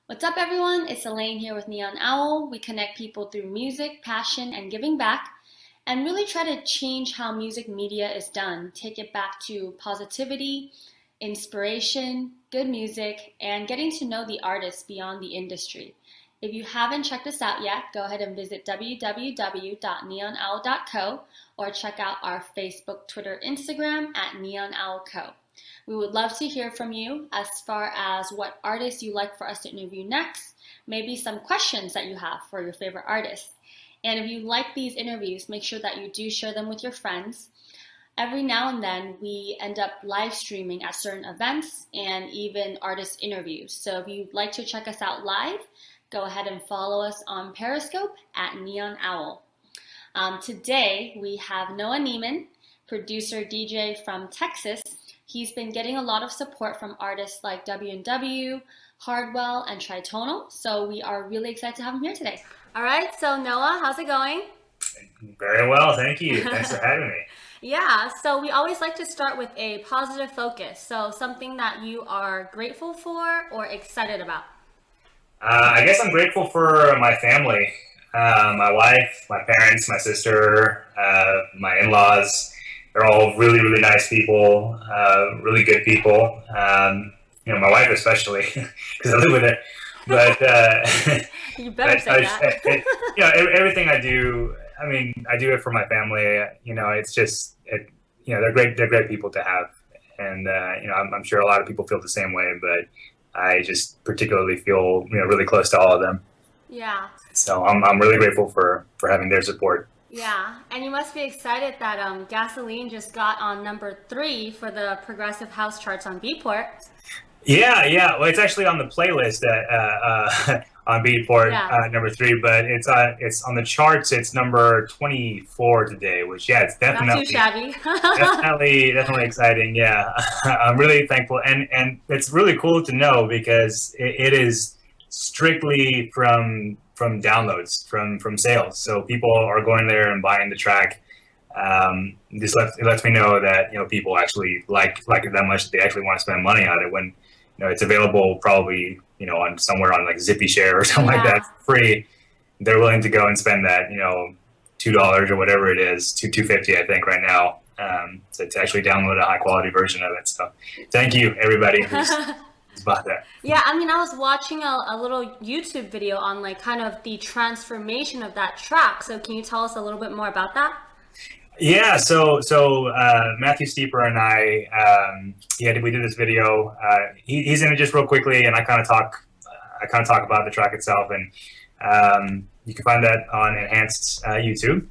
What's up, everyone? It's Elaine here with Neon Owl. We connect people through music, passion, and giving back, and really try to change how music media is done. Take it back to positivity, inspiration, good music, and getting to know the artists beyond the industry. If you haven't checked us out yet, go ahead and visit www.neonowl.co or check out our Facebook, Twitter, Instagram at Neon Owl Co. We would love to hear from you as far as what artists you like for us to interview next, maybe some questions that you have for your favorite artists. And if you like these interviews, make sure that you do share them with your friends. Every now and then, we end up live streaming at certain events and even artist interviews. So if you'd like to check us out live, go ahead and follow us on Periscope at Neon Owl. Today, we have Noah Neiman, producer DJ from Texas. He's been getting a lot of support from artists like W&W, Hardwell, and Tritonal, so we are really excited to have him here today. All right, so Noah, how's it going? Very well, thank you. Thanks for having me. Yeah, so we always like to start with a positive focus, so something that you are grateful for or excited about. I guess I'm grateful for my family, my wife, my parents, my sister, my in-laws. They're all really, really nice people, really good people. My wife especially, because I live with her. But you better say that. Everything I do, I do it for my family. It's just, they're great. They're great people to have, and I'm sure a lot of people feel the same way. But I just particularly feel, really close to all of them. Yeah. So I'm really grateful for having their support. Yeah, and you must be excited that Gasoline just got on #3 for the Progressive House charts on Beatport. Yeah. Well, it's actually on the playlist on Beatport, #3, but it's on the charts. It's number 24 today, which it's definitely not too shabby. definitely exciting. Yeah, I'm really thankful, and it's really cool to know because it is strictly from downloads, from sales. So people are going there and buying the track. It lets me know that people actually like it that much that they actually want to spend money on it when it's available probably on somewhere on like Zippy Share or something like that free. They're willing to go and spend that $2 or whatever it is, $2.50 I think right now, to actually download a high quality version of it. So thank you everybody who's about that. Yeah, I was watching a little YouTube video on like kind of the transformation of that track. So can you tell us a little bit more about that? Yeah, so Matthew Steeper and I, we did this video. He's in it just real quickly, and I kind of talk about the track itself, and you can find that on Enhanced YouTube.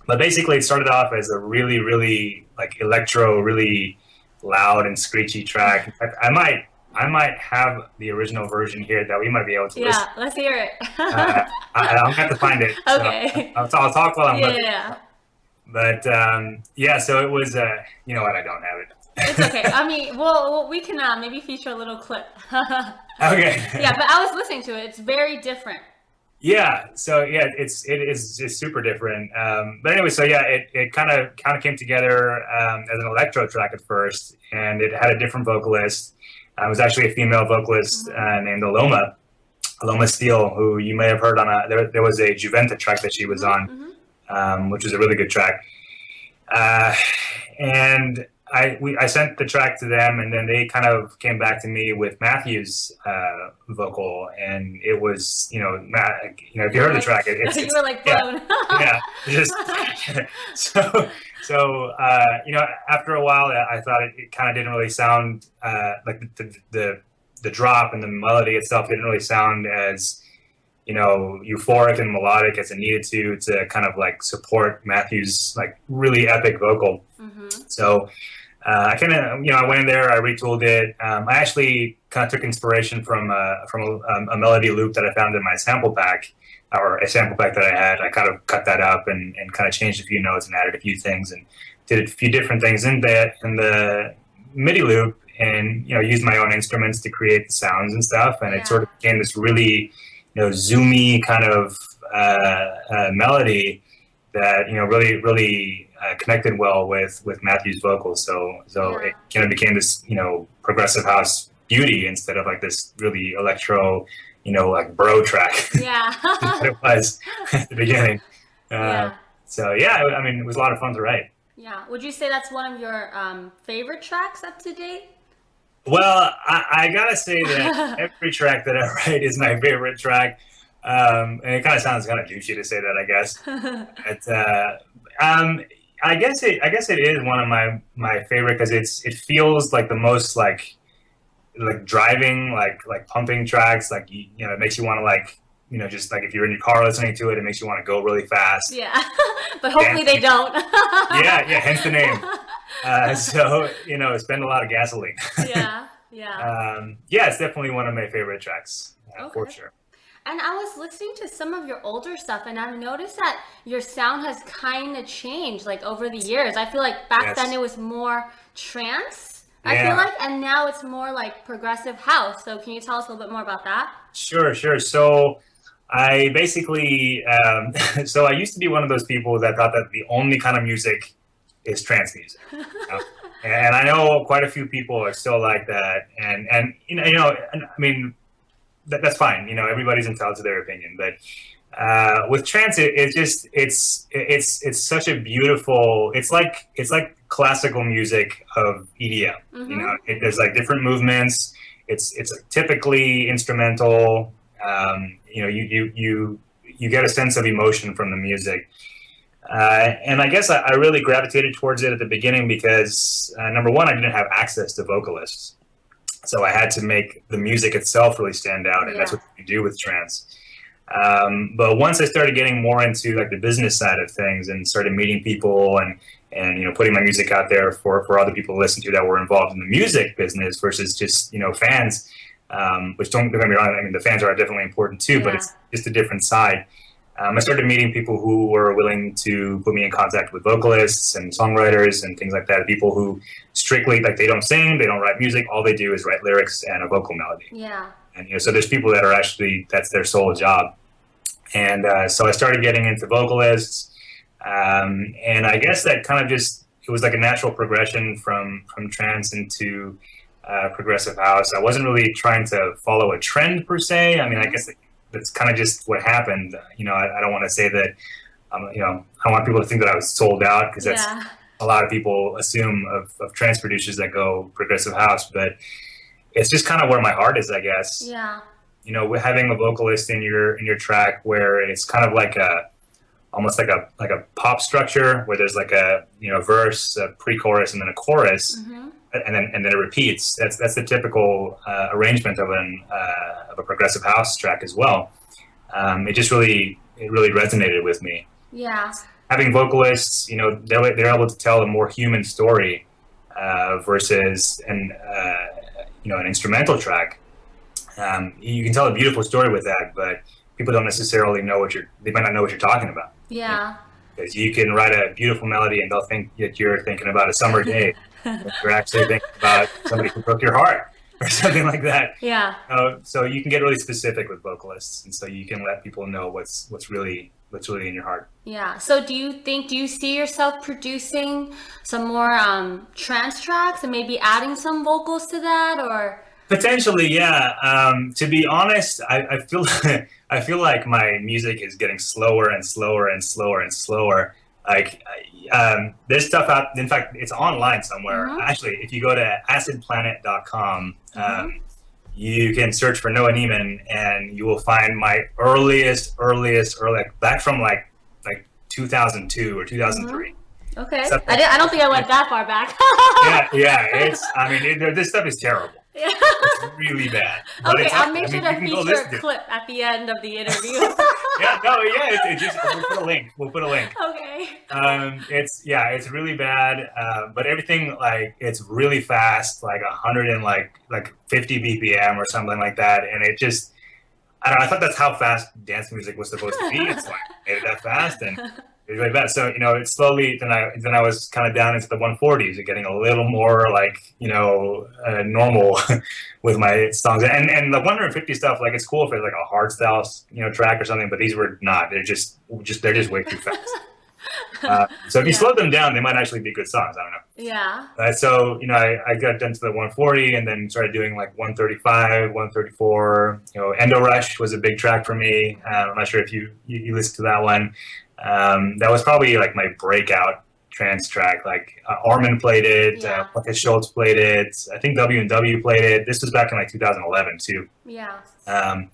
But basically, it started off as a really, really like electro, really loud and screechy track. In fact, I might have the original version here that we might be able to listen. Yeah, let's hear it. I'll have to find it. Okay. So I'll talk while I'm looking. Yeah. But so it was. You know what? I don't have it. It's okay. Well, we can maybe feature a little clip. Okay. Yeah, but I was listening to it. It's very different. Yeah. So it is just super different. But anyway, so it kind of came together as an electro track at first, and it had a different vocalist. It was actually a female vocalist named Aloma Steele, who you may have heard on there was a Juventa track that she was on, which was a really good track. And I sent the track to them, and then they kind of came back to me with Matthew's vocal, and it was if you heard the track, it's you were like blown. Just so after a while, I thought it kind of didn't really sound like the drop and the melody itself didn't really sound as euphoric and melodic as it needed to kind of like support Matthew's like really epic vocal. So I kind of I went in there, I retooled it. I actually kind of took inspiration from a melody loop that I found in my sample pack, or a sample pack that I had. I kind of cut that up and kind of changed a few notes and added a few things and did a few different things in the MIDI loop, and used my own instruments to create the sounds and stuff. And it sort of became this really zoomy kind of melody that really connected well with Matthew's vocals. So it kind of became this progressive house beauty instead of like this really electro, like bro track Yeah. that it was at the beginning. Uh, Yeah. so yeah, I mean, it was a lot of fun to write. Yeah. Would you say that's one of your favorite tracks up to date? Well, I gotta say that every track that I write is my favorite track. And it kind of sounds kind of douchey to say that, I guess. But, I guess it is one of my favorite because it feels like the most like driving, like pumping tracks. Like it makes you want to like just like if you're in your car listening to it, it makes you want to go really fast. Yeah. But hopefully they Dancing. don't. Yeah, hence the name. So spend a lot of gasoline. Yeah. Yeah. Yeah, it's definitely one of my favorite tracks for Okay. sure. And I was listening to some of your older stuff, and I've noticed that your sound has kind of changed like over the years. I feel like back then Yes. it was more trance, I feel Yeah. like, and now it's more like progressive house. So can you tell us a little bit more about that? Sure, sure. So I basically, so I used to be one of those people that thought that the only kind of music is trance music. You know? And I know quite a few people are still like that. And and I mean, that's fine. Everybody's entitled to their opinion. But with trance, it's such a beautiful. It's like classical music of EDM. Mm-hmm. There's like different movements. It's typically instrumental. You get a sense of emotion from the music. And I guess I really gravitated towards it at the beginning because number one, I didn't have access to vocalists. So I had to make the music itself really stand out, and that's Yeah. what you do with trance. But once I started getting more into like the business side of things and started meeting people and putting my music out there for other people to listen to that were involved in the music business versus just fans, which don't get me wrong. I mean, the fans are definitely important too, but Yeah. it's just a different side. I started meeting people who were willing to put me in contact with vocalists and songwriters and things like that. People who strictly like they don't sing, they don't write music. All they do is write lyrics and a vocal melody. Yeah. And so there's people that are actually that's their sole job. And so I started getting into vocalists, and I guess that kind of just it was like a natural progression from trance into progressive house. I wasn't really trying to follow a trend per se. I mean, I guess that's kind of just what happened. I don't want to say that. I don't want people to think that I was sold out because that's Yeah. a lot of people assume of trance producers that go progressive house, but it's just kind of where my heart is, I guess. Yeah. With having a vocalist in your track where it's kind of like almost like a pop structure where there's like a verse, a pre-chorus, and then a chorus, Mm-hmm. and then it repeats. That's the typical arrangement of a progressive house track as well. It really resonated with me. Yeah. Having vocalists, they're able to tell a more human story versus an instrumental track. You can tell a beautiful story with that, but people don't necessarily know they might not know what you're talking about. Yeah. Because you can write a beautiful melody and they'll think that you're thinking about a summer day. But you're actually thinking about somebody who broke your heart or something like that. Yeah. So you can get really specific with vocalists, and so you can let people know what's really in your heart. Yeah. So do you see yourself producing some more trance tracks and maybe adding some vocals to that or? Potentially, yeah. To be honest, I feel I feel like my music is getting slower and slower and slower and slower. Like there's stuff out. In fact, it's online somewhere. Mm-hmm. Actually, if you go to acidplanet.com, Mm-hmm. you can search for Noah Neiman, and you will find my earliest, like back from like 2002 or 2003. Okay. Stuff I don't think I went that far back. Yeah. I mean, this stuff is terrible. Yeah. It's really bad. But Okay, it's I'll make I sure mean, to you can go feature listen a to it. clip at the end of the interview. Yeah, no, yeah. It just we'll put a link. Okay. It's really bad. But everything like it's really fast, like 100 and like 50 BPM or something like that. And it just I don't know. I thought that's how fast dance music was supposed to be. It's like made it that fast and it's really bad. So it's slowly. Then I was kind of down into the 140s and getting a little more like normal with my songs. And the 150 stuff, like it's cool if it's like a hard style track or something. But these were not. They're just way too fast. So if you Yeah. slow them down, they might actually be good songs. I don't know. Yeah. So, I got done to the 140 and then started doing like 135, 134. Endo Rush was a big track for me. I'm not sure if you listened to that one. That was probably like my breakout trance track. Like Armin played it, Yeah. Marcus Schultz played it. I think W&W played it. This was back in like 2011 too. Yeah. Um,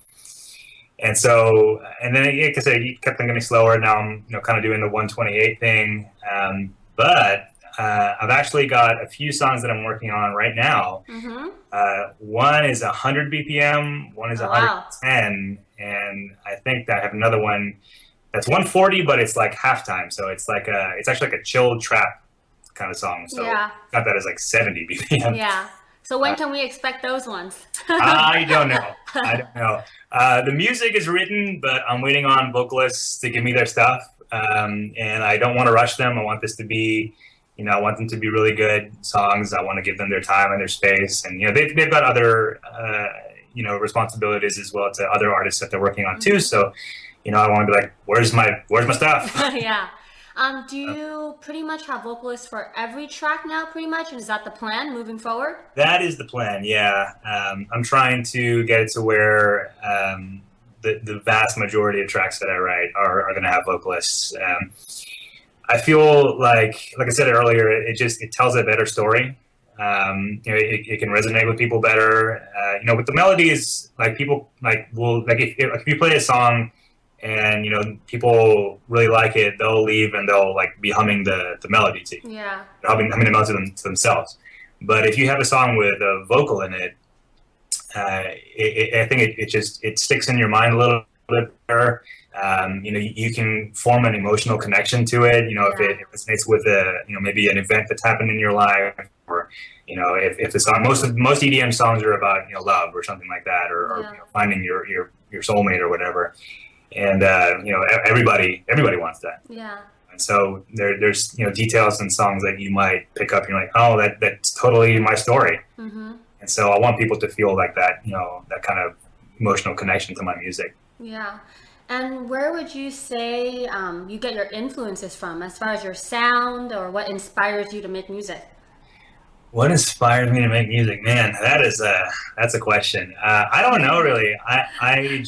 and then, like I said, it kept on getting slower. Now I'm, kind of doing the 128 thing. But I've actually got a few songs that I'm working on right now. Mm-hmm. One is 100 BPM, one is Oh, wow. 110, and I think that I have another one that's 140, but it's like halftime. So it's actually like a chilled trap kind of song. So Yeah. got that as like 70 BPM. Yeah. So when can we expect those ones? I don't know. I don't know. The music is written, but I'm waiting on vocalists to give me their stuff. And I don't want to rush them. I want this to be, I want them to be really good songs. I want to give them their time and their space. And, they've got other, responsibilities as well to other artists that they're working on too. So, I want to be like, where's my stuff? Yeah. Do you pretty much have vocalists for every track now, pretty much? And is that the plan moving forward? That is the plan, yeah. I'm trying to get it to where the vast majority of tracks that I write are going to have vocalists. I feel like I said earlier, it tells a better story. It can resonate with people better. With the melodies, like people if you play a song and people really like it, they'll leave and they'll like be humming the melody to you. Yeah. Humming the melody to themselves. But if you have a song with a vocal in it, I think it sticks in your mind a little bit better. You can form an emotional connection to it. If it resonates with maybe an event that's happened in your life, or if the song, most EDM songs are about love or something like that, or finding your soulmate or whatever. And everybody wants that. Yeah. And so there's details in songs that you might pick up and you're like, oh, that's totally my story. Mm-hmm. And so I want people to feel like that, that kind of emotional connection to my music. Yeah. And where would you say you get your influences from, as far as your sound, or what inspires you to make music? What inspires me to make music, man? That's a question. I don't know really. It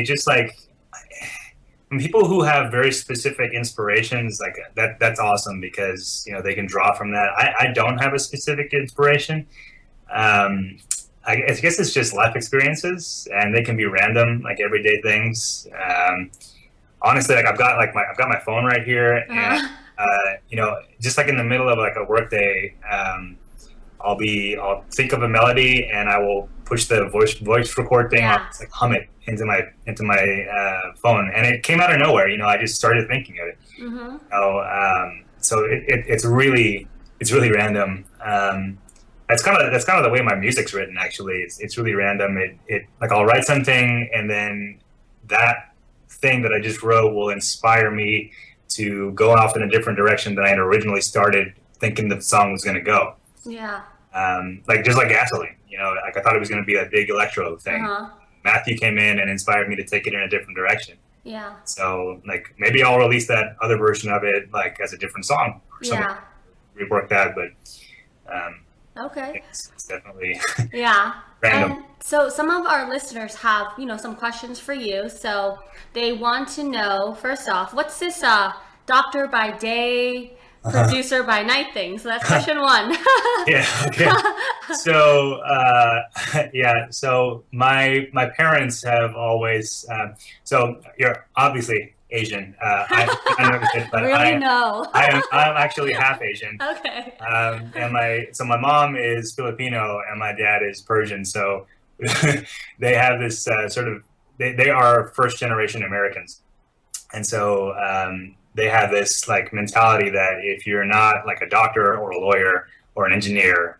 just like people who have very specific inspirations, like that's awesome because they can draw from that. I don't have a specific inspiration. I guess it's just life experiences, and they can be random, like everyday things. Honestly, like I've got my phone right here, and just like in the middle of like a work day, I'll think of a melody and I will push the voice record thing. I'll just like hum it into my phone, and it came out of nowhere. I just started thinking of it. Mm-hmm. So it's really random. That's kind of the way my music's written. Actually, it's really random. It like I'll write something, and then that thing that I just wrote will inspire me to go off in a different direction than I had originally started thinking the song was going to go. Yeah. Like just like Gasoline, like I thought it was going to be a big electro thing. Matthew came in and inspired me to take it in a different direction. Yeah. So like maybe I'll release that other version of it like as a different song or something. Yeah. Rework that, but okay. It's definitely random. And so some of our listeners have, some questions for you. So they want to know, first off, what's this doctor by day, producer by night thing? So that's question one. Yeah. Okay. So so my parents have always so you're obviously Asian. I noticed it, but I'm actually half Asian. Okay. And my mom is Filipino and my dad is Persian. So they have this they are first generation Americans, and so they have this like mentality that if you're not like a doctor or a lawyer or an engineer,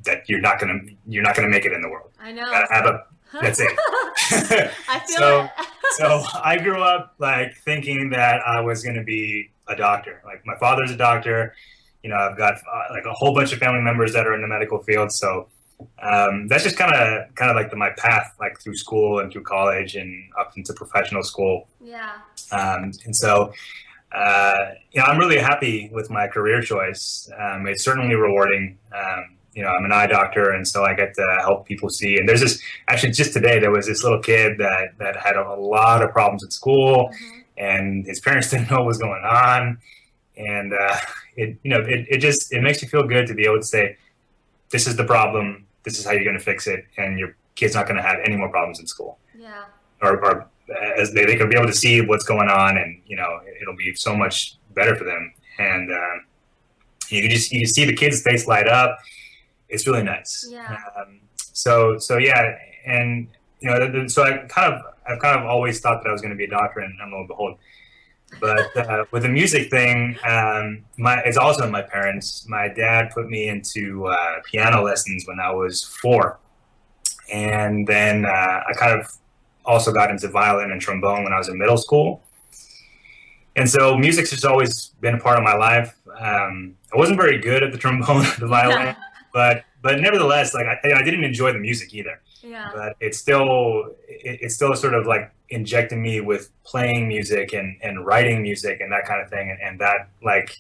that you're not gonna make it in the world. I know. That's it. I feel it. So I grew up like thinking that I was going to be a doctor. Like my father's a doctor. I've got like a whole bunch of family members that are in the medical field. So that's just kind of like my path, like through school and through college and up into professional school. Yeah. And so I'm really happy with my career choice. It's certainly rewarding. I'm an eye doctor, and so I get to help people see. And there's this, actually, just today, there was this little kid that had a lot of problems at school, and his parents didn't know what was going on. And it makes you feel good to be able to say, this is the problem, this is how you're going to fix it, and your kid's not going to have any more problems in school. Yeah. Or as they can be able to see what's going on, and it'll be so much better for them. And you can see the kid's face light up. It's really nice. Yeah. So yeah, and so I've kind of always thought that I was going to be a doctor, and lo and behold. But with the music thing, it's also my parents. My dad put me into piano lessons when I was 4, and then I kind of also got into violin and trombone when I was in middle school. And so music's just always been a part of my life. I wasn't very good at the trombone, the violin, but nevertheless, like I didn't enjoy the music either. Yeah. But it's still sort of like injecting me with playing music and writing music and that kind of thing. And that, like,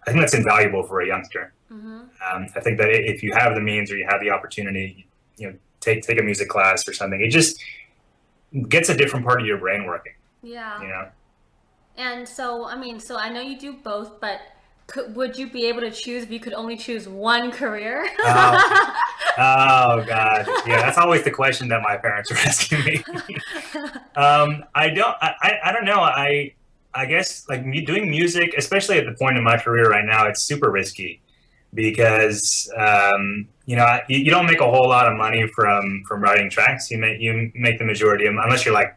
I think that's invaluable for a youngster. I think that if you have the means or you have the opportunity, take a music class or something, it just gets a different part of your brain working. Yeah. And so, so I know you do both, but would you be able to choose if you could only choose one career? Oh God. Yeah, that's always the question that my parents are asking me. I don't know. I guess like me doing music, especially at the point in my career right now, it's super risky because you don't make a whole lot of money from writing tracks. You make the majority of them, unless you're like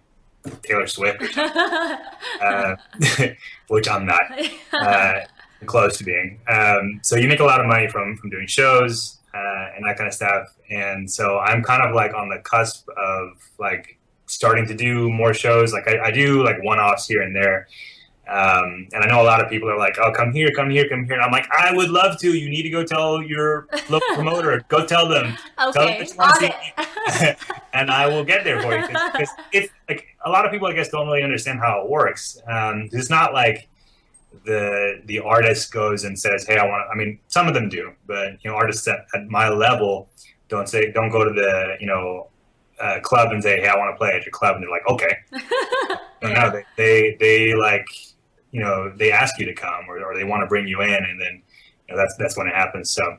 Taylor Swift or something, which I'm not close to being. So you make a lot of money from doing shows and that kind of stuff. And so I'm kind of like on the cusp of like starting to do more shows. Like I do like one-offs here and there. And I know a lot of people are like, oh, come here. And I'm like, I would love to. You need to go tell your local promoter. Go tell them. Okay, tell them and I will get there for you. Because it's like a lot of people, I guess, don't really understand how it works. It's not like the artist goes and says, hey, some of them do, but artists at my level don't go to the club and say, hey, I want to play at your club, and they're like, okay. No, they like they ask you to come, or they want to bring you in, and then that's when it happens. So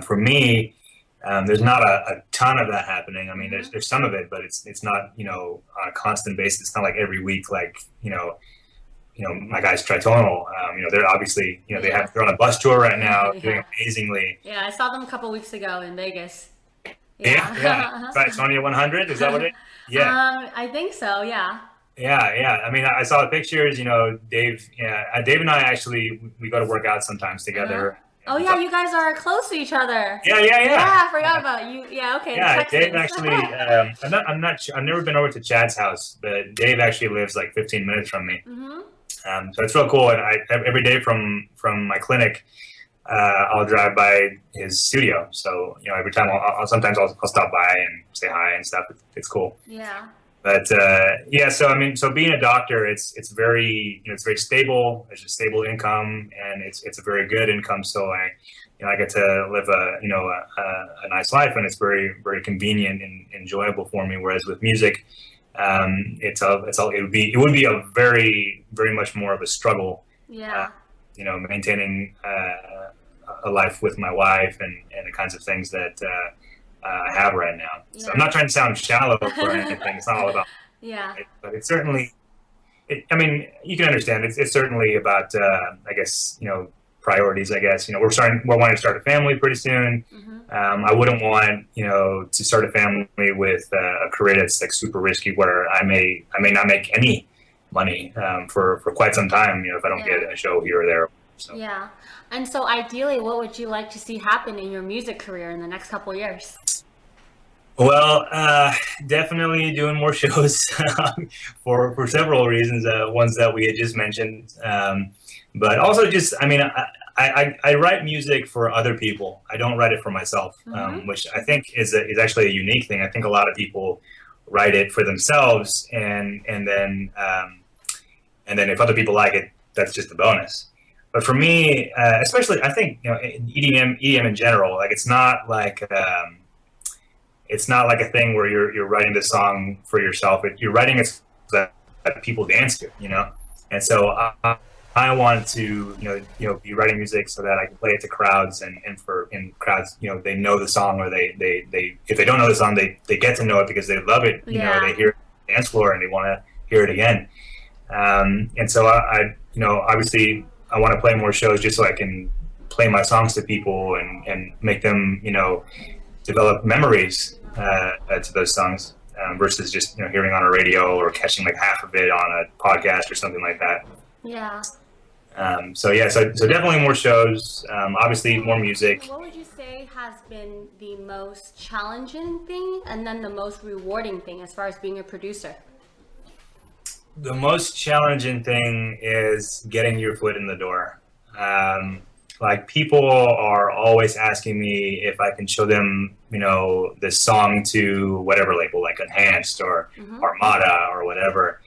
for me, there's not a ton of that happening. I mean, there's some of it, but it's not on a constant basis. It's not like every week, like my guys Tritonal, they're obviously, they're on a bus tour right now, doing amazingly. Yeah, I saw them a couple weeks ago in Vegas. Yeah. Tritonia 100, is that what it is? Yeah. I think so, yeah. Yeah. I mean, I saw the pictures, Dave and I actually, we go to work out sometimes together. Oh yeah, you guys are close to each other. Yeah. Yeah, I forgot about you. Yeah, okay. Yeah, Dave actually, I've never been over to Chad's house, but Dave actually lives like 15 minutes from me. So it's real cool. And every day from my clinic, I'll drive by his studio. So every time I'll sometimes stop by and say hi and stuff. It's cool. Yeah. But so being a doctor, it's very it's very stable. There's a stable income, and it's a very good income. So I get to live a nice life, and it's very, very convenient and enjoyable for me. Whereas with music, it would be a very, very much more of a struggle. Yeah. Maintaining a life with my wife and the kinds of things that I have right now. So I'm not trying to sound shallow or anything. It's not all about. Yeah. But it's certainly. You can understand. It's certainly about. I guess priorities. I guess we're wanting to start a family pretty soon. I wouldn't want to start a family with a career that's like super risky, where I may not make any money for quite some time. If I don't get a show here or there. So. Yeah. And so ideally, what would you like to see happen in your music career in the next couple of years? Well, definitely doing more shows for several reasons. Ones that we had just mentioned, but also just, I write music for other people. I don't write it for myself, which I think is actually a unique thing. I think a lot of people write it for themselves, and then if other people like it, that's just a bonus. But for me, especially, I think, EDM in general, like it's not like a thing where you're writing the song for yourself. You're writing it that people dance to, And so I want to, be writing music so that I can play it to crowds, and in crowds, they know the song, or they if they don't know the song, they get to know it because they love it. They hear it on the dance floor and they want to hear it again. And so obviously I want to play more shows just so I can play my songs to people and make them, develop memories to those songs, versus just hearing on a radio or catching like half of it on a podcast or something like that. Yeah. So definitely more shows. Obviously more music. What would you say has been the most challenging thing, and then the most rewarding thing as far as being a producer? The most challenging thing is getting your foot in the door. Like, people are always asking me if I can show them, this song to whatever label, like Enhanced or Armada or whatever.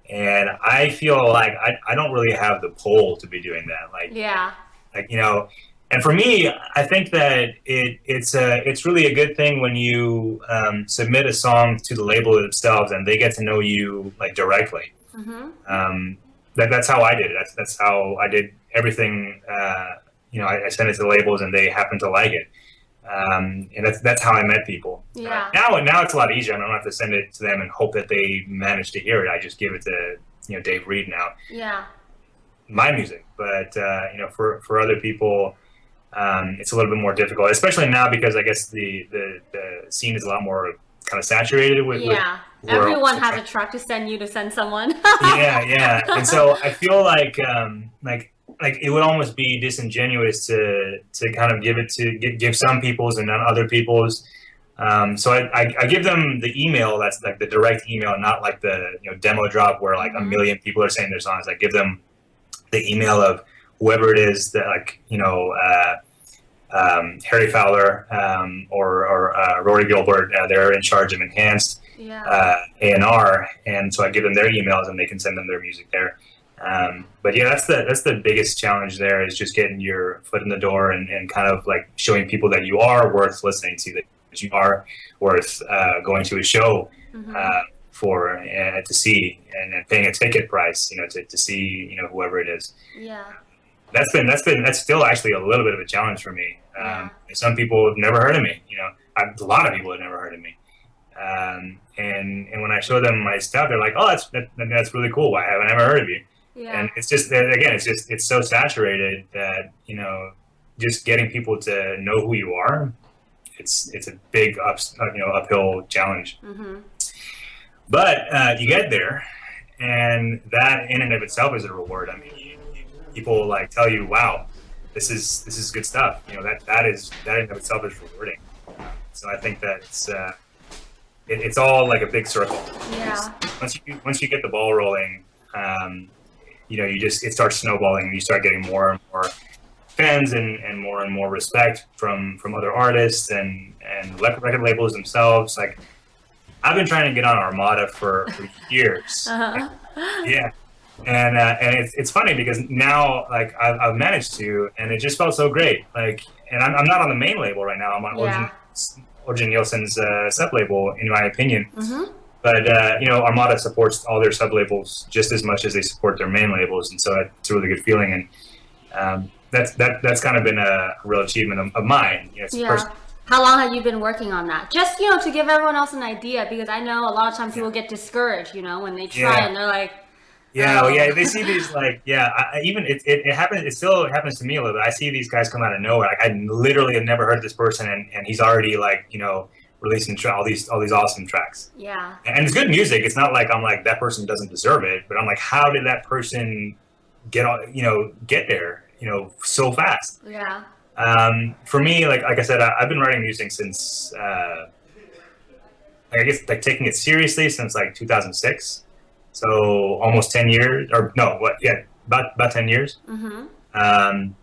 And I feel like I don't really have the pull to be doing that. And for me, I think that it's really a good thing when you submit a song to the label themselves and they get to know you like directly. That's how I did it. That's how I did everything. I sent it to the labels and they happened to like it. And that's how I met people. Yeah. Now it's a lot easier. I don't have to send it to them and hope that they manage to hear it. I just give it to Dave Reed now. Yeah. My music, but for other people, it's a little bit more difficult, especially now because I guess the scene is a lot more kind of saturated with. Yeah. Everyone has a track to send someone. Yeah. And so I feel like it would almost be disingenuous to kind of give some people's and not other people's. So I give them the email that's like the direct email, not like the demo drop where like a million people are saying their songs. I give them the email of whoever it is that Harry Fowler or Rory Gilbert. They're in charge of Enhanced A&R, and so I give them their emails and they can send them their music there. But yeah, that's the biggest challenge there, is just getting your foot in the door and kind of like showing people that you are worth listening to, that you are worth going to a show for to see, and paying a ticket price, to see whoever it is. Yeah. That's still actually a little bit of a challenge for me. Some people have never heard of me. A lot of people have never heard of me. And when I show them my stuff, they're like, "Oh, that's really cool. Why haven't I ever heard of you?" Yeah. And it's just, again, it's so saturated that just getting people to know who you are, it's a big uphill challenge. But you get there, and that in and of itself is a reward. I mean, people like tell you, "Wow, this is good stuff." That in and of itself is rewarding. So I think that's it's all like a big circle. Yeah. Once you get the ball rolling, it starts snowballing, and you start getting more and more fans and more respect from other artists and record labels themselves. Like, I've been trying to get on Armada for years. Yeah. And it's funny because now, like, I've managed to, and it just felt so great. Like, and I'm not on the main label right now. I'm on Origin Nielsen's sub-label, in my opinion. But Armada supports all their sub-labels just as much as they support their main labels, and so it's a really good feeling. And that's kind of been a real achievement of mine. How long have you been working on that? Just to give everyone else an idea, because I know a lot of times people get discouraged, when they try and they're like. They see these it happens. It still happens to me a little bit. I see these guys come out of nowhere. Like, I literally have never heard this person, and he's already releasing all these awesome tracks. Yeah. And it's good music. It's not like I'm like, that person doesn't deserve it, but I'm like, how did that person get there, so fast? Yeah. For me, like I said, I've been writing music since I guess taking it seriously since 2006. So almost 10 years, about 10 years. And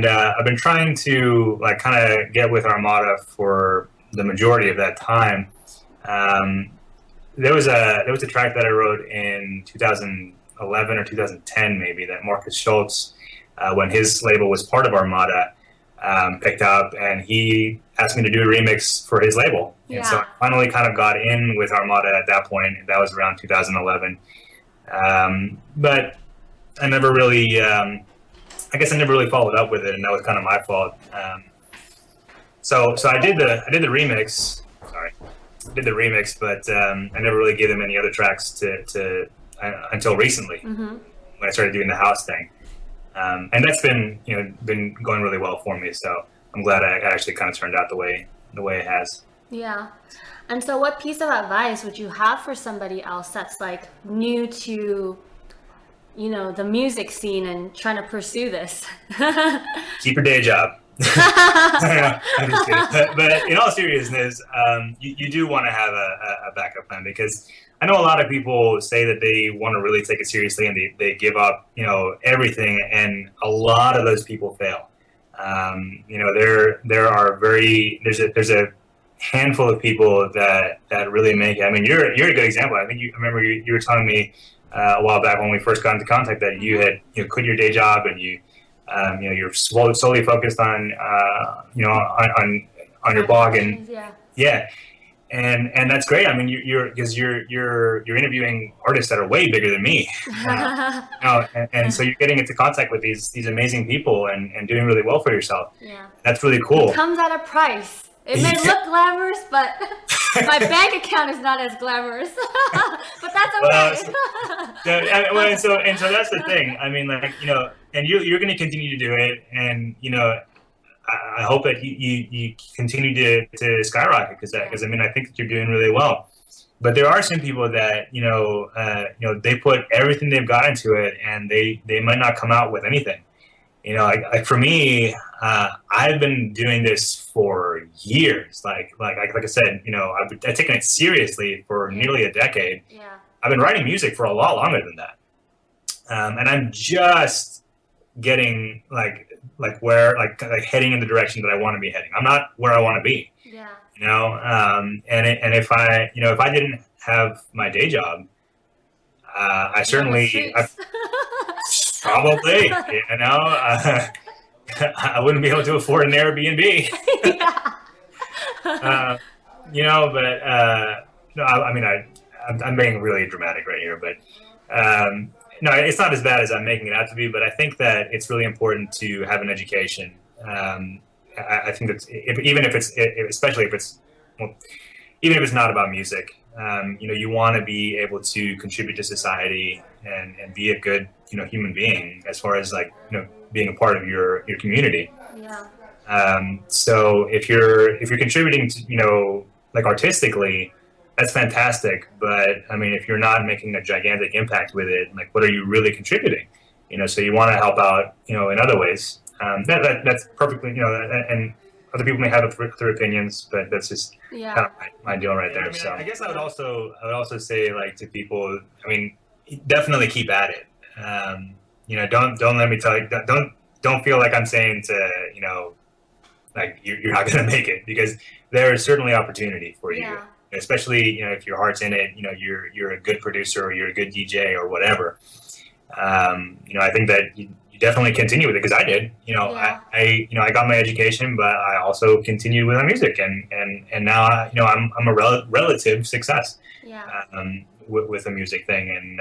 I've been trying to kind of get with Armada for the majority of that time. There was a track that I wrote in 2011 2011 or 2010 maybe, that Marcus Schultz, when his label was part of Armada, picked up, and he asked me to do a remix for his label. Yeah. And so I finally kind of got in with Armada at that point. That was around 2011. But I never really, I guess I never really followed up with it, and that was kind of my fault. So I did the remix. Sorry, I did the remix, but I never really gave them any other tracks until recently, when I started doing the house thing. And that's been going really well for me. So I'm glad I actually kind of turned out the way it has. Yeah. And so what piece of advice would you have for somebody else that's like new to, the music scene and trying to pursue this? Keep your day job. I'm just kidding. But in all seriousness, you do want to have a backup plan, because I know a lot of people say that they want to really take it seriously and they give up, everything, and a lot of those people fail. There are there's a handful of people that really make it. I mean, you're a good example. I think I remember you were telling me a while back when we first got into contact that you had quit your day job, and you're solely focused on on your blog, and yeah. And that's great. I mean, you're interviewing artists that are way bigger than me, and so you're getting into contact with these amazing people and doing really well for yourself. Yeah, that's really cool. It comes at a price. It may look glamorous, but my bank account is not as glamorous. But that's okay. So that's the thing. I mean, and you're going to continue to do it, and I hope that you continue to skyrocket, because I mean, I think that you're doing really well. But there are some people that they put everything they've got into it, and they might not come out with anything. Like for me, I've been doing this for years. Like I said, I've taken it seriously for nearly a decade. Yeah. I've been writing music for a lot longer than that, and I'm just getting heading in the direction that I want to be heading. I'm not where I want to be. Yeah. And if I didn't have my day job, I certainly probably I wouldn't be able to afford an Airbnb. Yeah. I'm being really dramatic right here, but no, it's not as bad as I'm making it out to be. But I think that it's really important to have an education. I think that even if it's not about music, you want to be able to contribute to society and be a good human being, as far as being a part of your community. Yeah. So if you're contributing to artistically, that's fantastic. But I mean, if you're not making a gigantic impact with it, what are you really contributing? So you want to help out in other ways. That's perfectly and other people may have their opinions, but that's just kind of my deal right there. I mean, so I guess I would also say to people, I mean, definitely keep at it. Don't let me tell you, don't feel like I'm saying to you're not going to make it, because there is certainly opportunity for you. Yeah. Especially if your heart's in it, you're a good producer, or you're a good DJ, or whatever. I think that you definitely continue with it, because I did. I got my education, but I also continued with my music, and now I'm a relative success. Yeah. With the music thing, and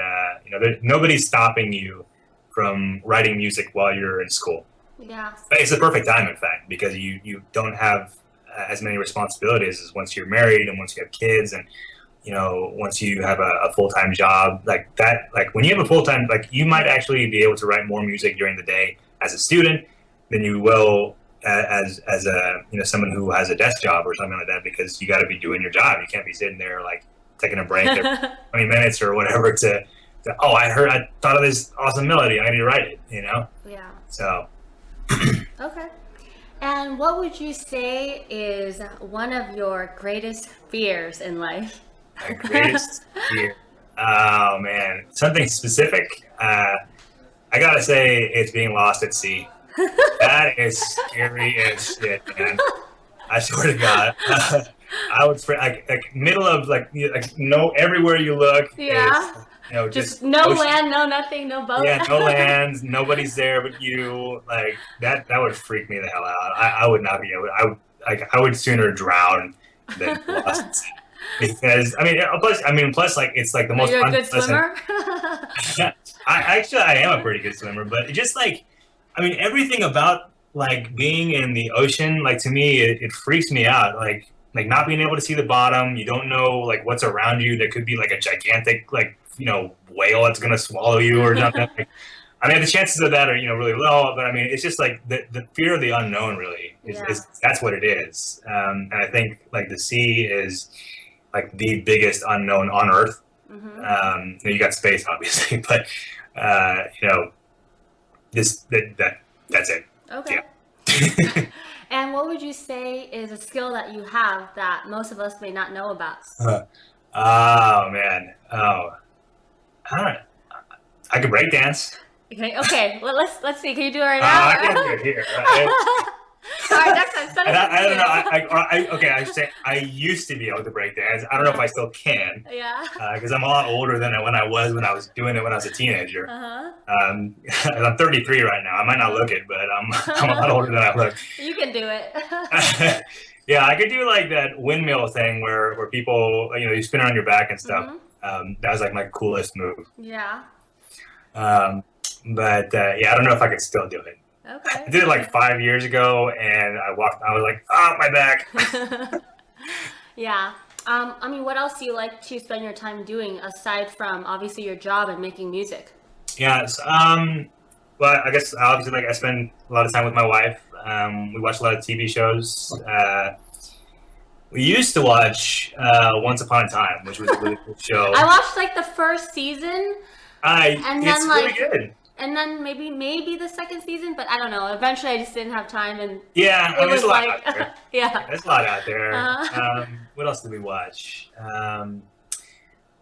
nobody's stopping you from writing music while you're in school. Yeah. It's the perfect time, in fact, because you don't have as many responsibilities as once you're married, and once you have kids, and once you have a full-time job like that. When you have a full-time, you might actually be able to write more music during the day as a student than you will as a someone who has a desk job or something like that, because you got to be doing your job. You can't be sitting there taking a break every 20 minutes or whatever to I thought of this awesome melody, I need to write it. Yeah. So Okay. And what would you say is one of your greatest fears in life? My greatest fear? Oh, man. Something specific? I gotta say, it's being lost at sea. That is scary as shit, man. I swear to God. I would like middle of like no everywhere you look is Yeah. Just just no ocean. land, no nothing, no boat. Yeah, no lands, nobody's there but you. Like that would freak me the hell out. I would not be able. I would sooner drown than be lost at sea. Because plus like it's like the Are most you a good unpleasant. swimmer? I am a pretty good swimmer, but it just like everything about like being in the ocean, like to me, it freaks me out. Like not being able to see the bottom, you don't know like what's around you. There could be like a gigantic like whale that's gonna swallow you or something. Like, the chances of that are really low, but it's just like the fear of the unknown really Yeah. is that's what it is. And I think like the sea is like the biggest unknown on Earth. You got space obviously, but that's it. Okay. Yeah. And what would you say is a skill that you have that most of us may not know about? Oh man. Oh, I don't. I could break dance. Okay. Well, let's see. Can you do it right I now? can't do it here. All right, next time. Send us I don't know. videos. Okay. I should say I used to be able to break dance. I don't know if I still can. Yeah. Because I'm a lot older than when I was doing it when I was a teenager. Uh-huh. I'm 33 right now. I might not look it, but I'm a lot older than I look. You can do it. Yeah, I could do like that windmill thing where people you spin on your back and stuff. That was like my coolest move. Yeah. But yeah, I don't know if I could still do it. Okay. I did it like 5 years ago, and I was like, oh, my back. Yeah. What else do you like to spend your time doing aside from obviously your job and making music? Yes. Well, I guess obviously like I spend a lot of time with my wife. We watch a lot of TV shows. We used to watch Once Upon a Time, which was a really cool show. I watched like the first season. It's really good. And then maybe the second season, but I don't know. Eventually, I just didn't have time, and yeah, it was there's a lot like, out there. yeah, There's a lot out there. What else did we watch?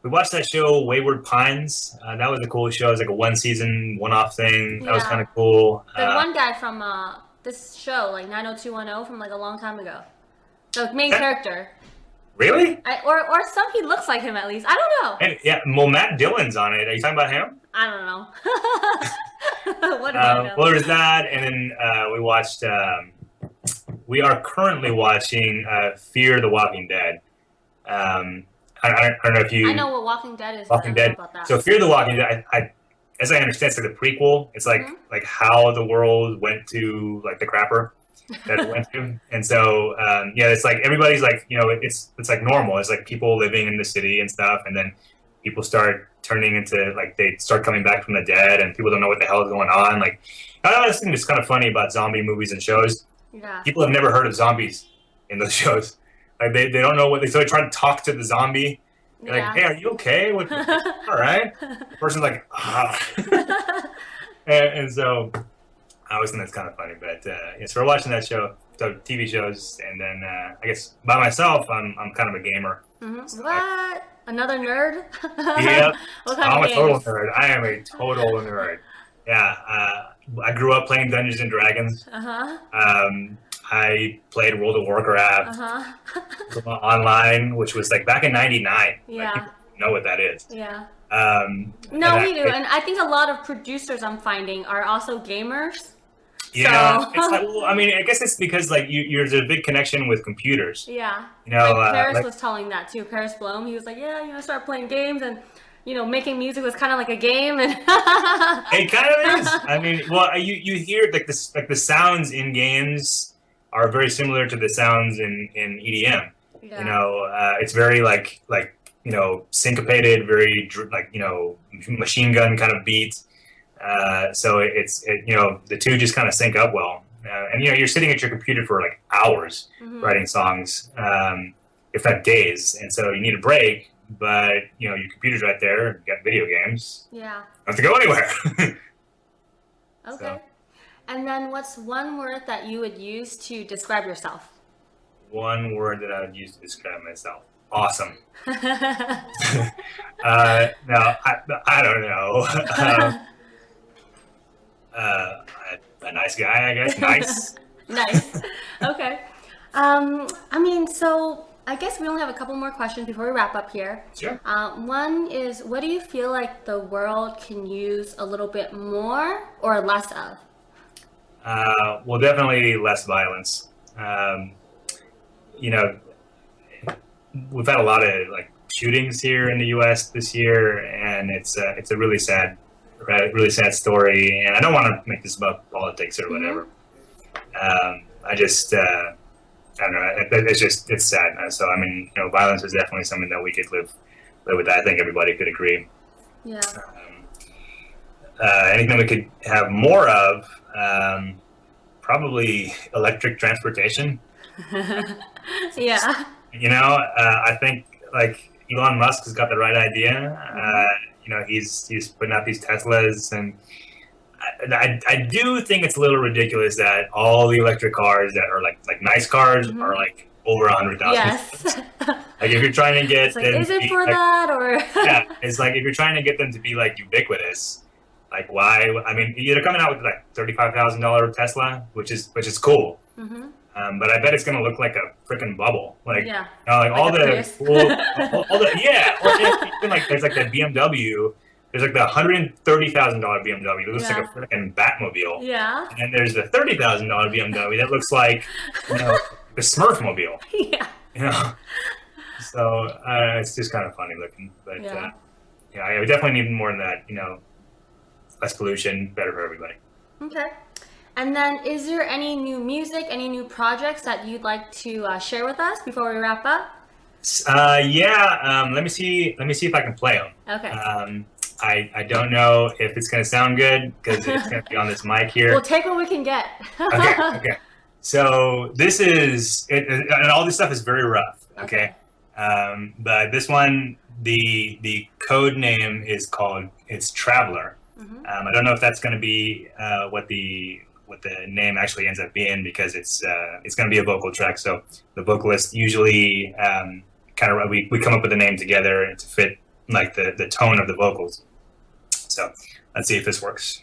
We watched that show Wayward Pines. That was a cool show. It was like a one season, one off thing. That was kind of cool. The one guy from this show, like 90210, from like a long time ago. The main character. Really? Or he looks like him at least. I don't know. And, yeah, well, Matt Dillon's on it. Are you talking about him? I don't know. What do I know? Well, there's that, and then we watched. We are currently watching Fear the Walking Dead. I don't know if you. I know what Walking Dead is. Walking Dead. About that. So Fear the Walking Dead. As I understand, it's like the prequel. It's like how the world went to like the crapper that it went to, and so it's like everybody's like it's like normal. It's like people living in the city and stuff, and then people start turning into like they start coming back from the dead, and people don't know what the hell is going on. Like I think it's kind of funny about zombie movies and shows. Yeah. People have never heard of zombies in those shows. Like they don't know so they try to talk to the zombie. They're like, hey, are you okay? All right. The person's like, and so I always think that's kind of funny. But so we're watching that show, so TV shows, and then I guess by myself, I'm kind of a gamer. So what? Another nerd? Yeah. What kind I'm of a total games? nerd. I am a total nerd. Yeah. I grew up playing Dungeons and Dragons. I played World of Warcraft online, which was like back in '99. Yeah. Like, people know what that is. Yeah. No, we do, and I think a lot of producers I'm finding are also gamers. Yeah, So. it's like, well, I guess it's because like there's a big connection with computers. Yeah. Like Paris was telling that too. Paris Blom, he was like, I started playing games and making music was kind of like a game, and it kind of is. You hear like this, like the sounds in games are very similar to the sounds in EDM. Yeah. It's very like syncopated, very like machine gun kind of beats. So the two just kind of sync up well. And you're sitting at your computer for like hours writing songs, if not days, and so you need a break. But your computer's right there. You got video games. Yeah. Don't have to go anywhere. Okay. So. And then, what's one word that you would use to describe yourself? One word that I would use to describe myself: awesome. No, I don't know. A nice guy, I guess. Nice. Nice. Okay. So I guess we only have a couple more questions before we wrap up here. Sure. One is, what do you feel like the world can use a little bit more or less of? Well, definitely less violence. You know, we've had a lot of like shootings here in the U.S. this year, and it's a really sad, really sad story. And I don't want to make this about politics or whatever. I just, I don't know. It's sad. So I mean, violence is definitely something that we could live with. I think everybody could agree. Yeah. Anything we could have more of, probably electric transportation. Yeah. I think like Elon Musk has got the right idea. He's putting out these Teslas, and I do think it's a little ridiculous that all the electric cars that are like nice cars are like over 100,000. Yes. Like if you're trying to get them, is it for that or? Yeah, it's like if you're trying to get them to be like ubiquitous. Like why? I mean, they're coming out with like $35,000 Tesla, which is cool. But I bet it's gonna look like a freaking bubble. Like, all the even like there's like the BMW. There's like the $130,000 BMW that looks like a freaking Batmobile. Yeah. And then there's the $30,000 BMW that looks like the Smurfmobile. Yeah. So it's just kind of funny looking, but we definitely need more than that. Less pollution, better for everybody. Okay. And then, is there any new music, any new projects that you'd like to share with us before we wrap up? Let me see if I can play them. Okay. I don't know if it's going to sound good because it's going to be on this mic here. We'll take what we can get. Okay. So this is it, and all this stuff is very rough. Okay. But this one, the code name is it's Traveler. I don't know if that's going to be what the name actually ends up being because it's going to be a vocal track. So the vocalist usually we come up with a name together to fit like the tone of the vocals. So let's see if this works.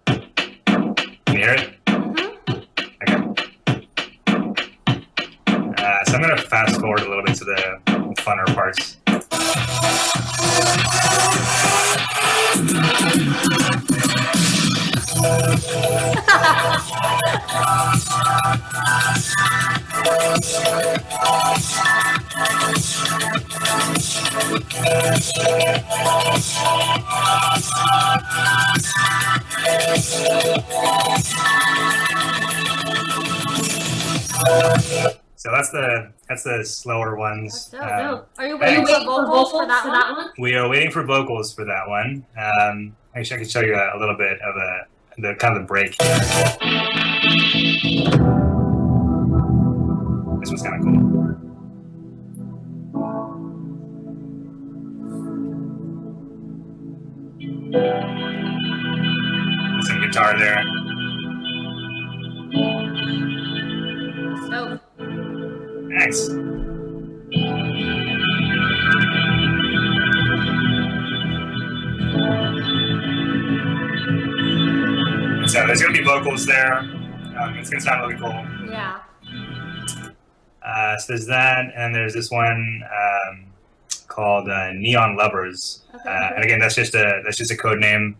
Can you hear it? Okay. So I'm going to fast forward a little bit to the funner parts. So that's the slower ones. Are you waiting for vocals for that one? We are waiting for vocals for that one. Actually, I can show you a little bit of the kind of the break here. This one's kind of cool. Some guitar there. So. Nice. So there's going to be vocals there. It's going to sound really cool. Yeah. So there's that, and there's this one called Neon Lovers. Okay. And again, that's just a code name.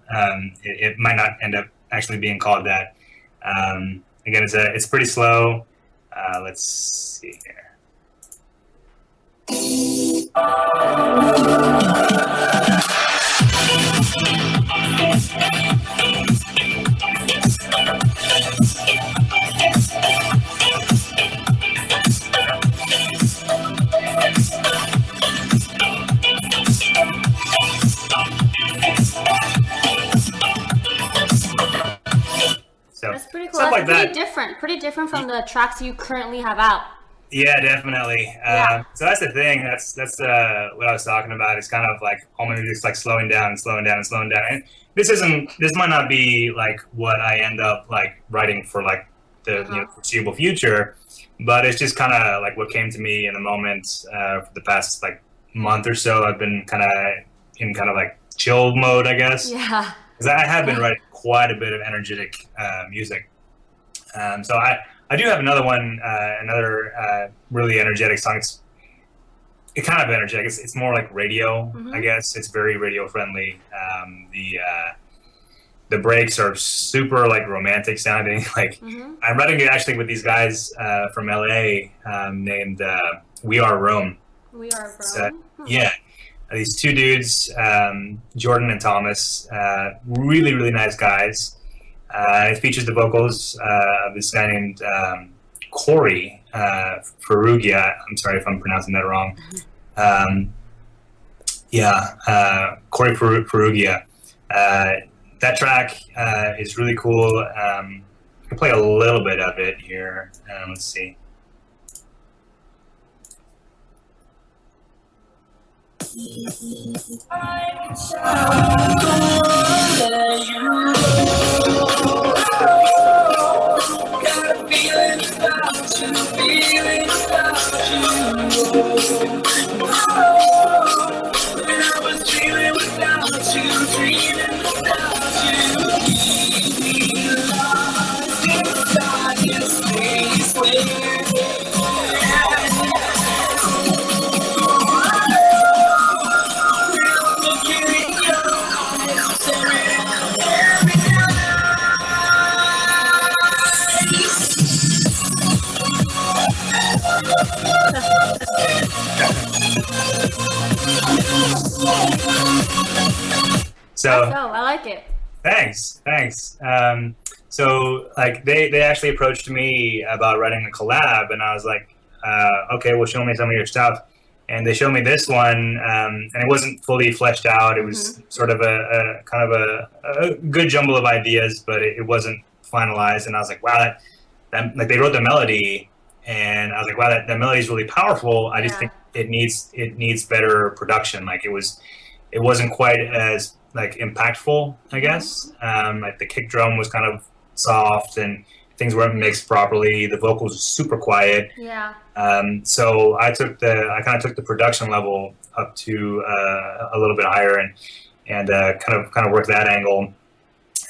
It might not end up actually being called that. Again, it's pretty slow. Let's see here. That's pretty cool. That's pretty different from the tracks you currently have out. Yeah, definitely. So that's the thing. That's what I was talking about. It's kind of like all my music's like slowing down and slowing down and slowing down. And this might not be like what I end up like writing for like the foreseeable future, but it's just kind of like what came to me in the moment for the past like month or so. I've been kind of in like chill mode, I guess. Yeah. Because I have been writing quite a bit of energetic music. So I I do have another one, really energetic song. It's kind of energetic. It's more like radio, I guess. It's very radio friendly. The breaks are super like romantic sounding. Like I'm writing it actually with these guys from LA named We Are Rome. We Are Rome. So, yeah, these two dudes, Jordan and Thomas, really really nice guys. It features the vocals of this guy named Corey Ferrugia. I'm sorry if I'm pronouncing that wrong. Corey Ferrugia. That track is really cool. I can play a little bit of it here. Let's see. So I like it. Thanks. So like they actually approached me about writing a collab, and I was like, okay, well, show me some of your stuff. And they showed me this one, and it wasn't fully fleshed out. It was sort of a kind of a good jumble of ideas, but it wasn't finalized. And I was like, wow, that like they wrote the melody, and I was like, wow, that melody is really powerful. I just think it needs better production. Like it wasn't quite as like impactful, I guess. Like the kick drum was kind of soft and things weren't mixed properly. The vocals were super quiet. Yeah. So I kind of took the production level up to a little bit higher and kind of worked that angle.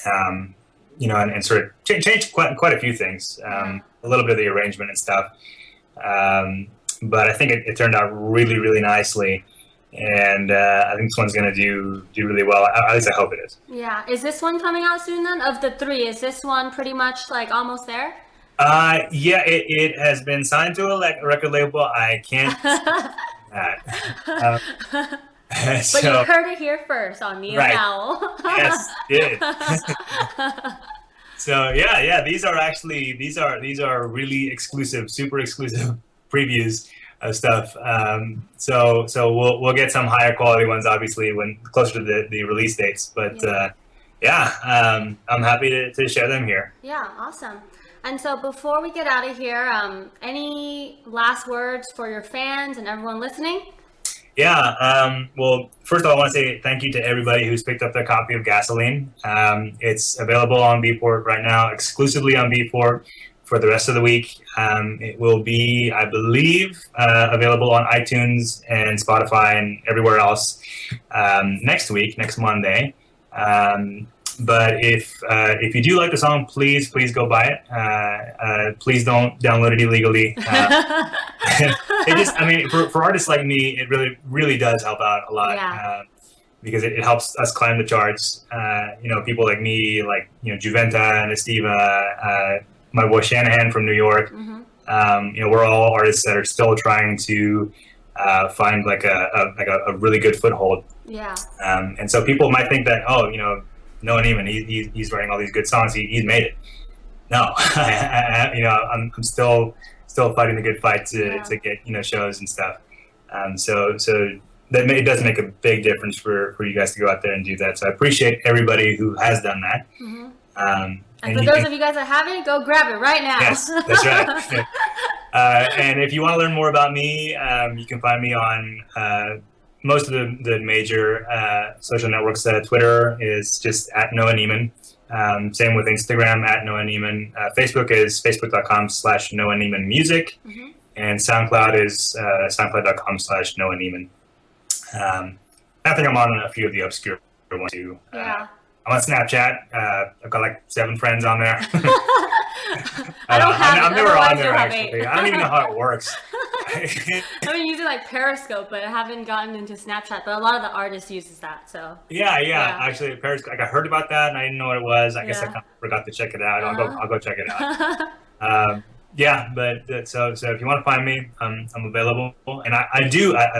And sort of changed quite a few things. A little bit of the arrangement and stuff. But I think it turned out really, really nicely. And I think this one's going to do really well. At least I hope it is. Yeah. Is this one coming out soon then? Of the three, is this one pretty much like almost there? Yeah, it has been signed to a record label. I can't. But So, you heard it here first on Neo Right. Owl. yes, did. So yeah, these are really exclusive, super exclusive previews of stuff. So we'll get some higher quality ones obviously when closer to the release dates. But I'm happy to share them here. Yeah, awesome. And so before we get out of here, any last words for your fans and everyone listening? Yeah. Well, first of all, I want to say thank you to everybody who's picked up their copy of Gasoline. It's available on Beatport right now, exclusively on Beatport for the rest of the week. It will be, I believe, available on iTunes and Spotify and everywhere else next Monday. But if you do like the song, please go buy it. Please don't download it illegally. For artists like me, it really does help out a lot. Yeah. Because it helps us climb the charts. People like me, like Juventa and Estiva, my boy Shanahan from New York. We're all artists that are still trying to find like a really good foothold. Yeah. And so people might think that Noah Neiman, he's writing all these good songs. He's made it. No, I'm still fighting the good fight to get shows and stuff. So that it does make a big difference for you guys to go out there and do that. So I appreciate everybody who has done that. And for those of you guys that haven't, go grab it right now. Yes, that's right. And if you want to learn more about me, you can find me on most of the major social networks. Twitter is just at Noah Neiman. Same with Instagram at Noah Neiman. Facebook is facebook.com/Noah Neiman Music. And SoundCloud is soundcloud.com/Noah Neiman. I think I'm on a few of the obscure ones too. I'm on Snapchat. I've got like 7 friends on there. I don't have I'm it. never on Otherwise, there you'll have actually. 8. I don't even know how it works. I've been using like Periscope, but I haven't gotten into Snapchat. But a lot of the artists uses that. So Yeah. Actually, Paris. Like I heard about that and I didn't know what it was. I guess I yeah. kind of forgot to check it out. I'll go check it out. Uh-huh. Yeah, but so if you want to find me, I'm available. And I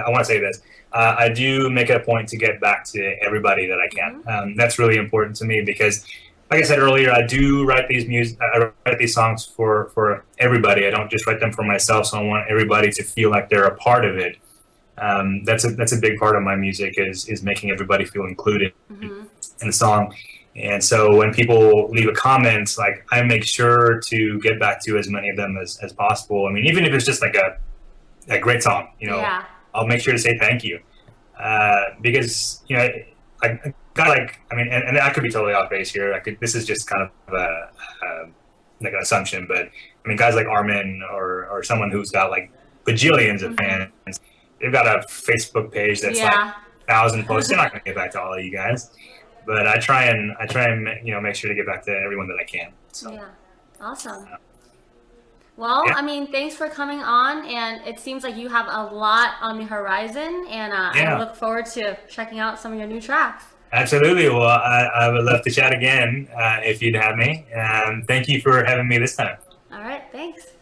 want to say this. I do make it a point to get back to everybody that I can. That's really important to me because, like I said earlier, I do write I write these songs for everybody. I don't just write them for myself. So I want everybody to feel like they're a part of it. That's a big part of my music is making everybody feel included in the song. And so when people leave a comment, like I make sure to get back to as many of them as possible. I mean, even if it's just like a great song, Yeah. I'll make sure to say thank you. Because, like a guy like, I mean, and I could be totally off base here. This is just kind of like an assumption, but I mean, guys like Armin or someone who's got like bajillions of fans, they've got a Facebook page that's like 1,000 posts. They're not going to get back to all of you guys. But I try and make sure to get back to everyone that I can. So. Yeah, awesome. Well, I mean, thanks for coming on, and it seems like you have a lot on the horizon, and I look forward to checking out some of your new tracks. Absolutely. Well, I would love to chat again if you'd have me. Thank you for having me this time. All right, thanks.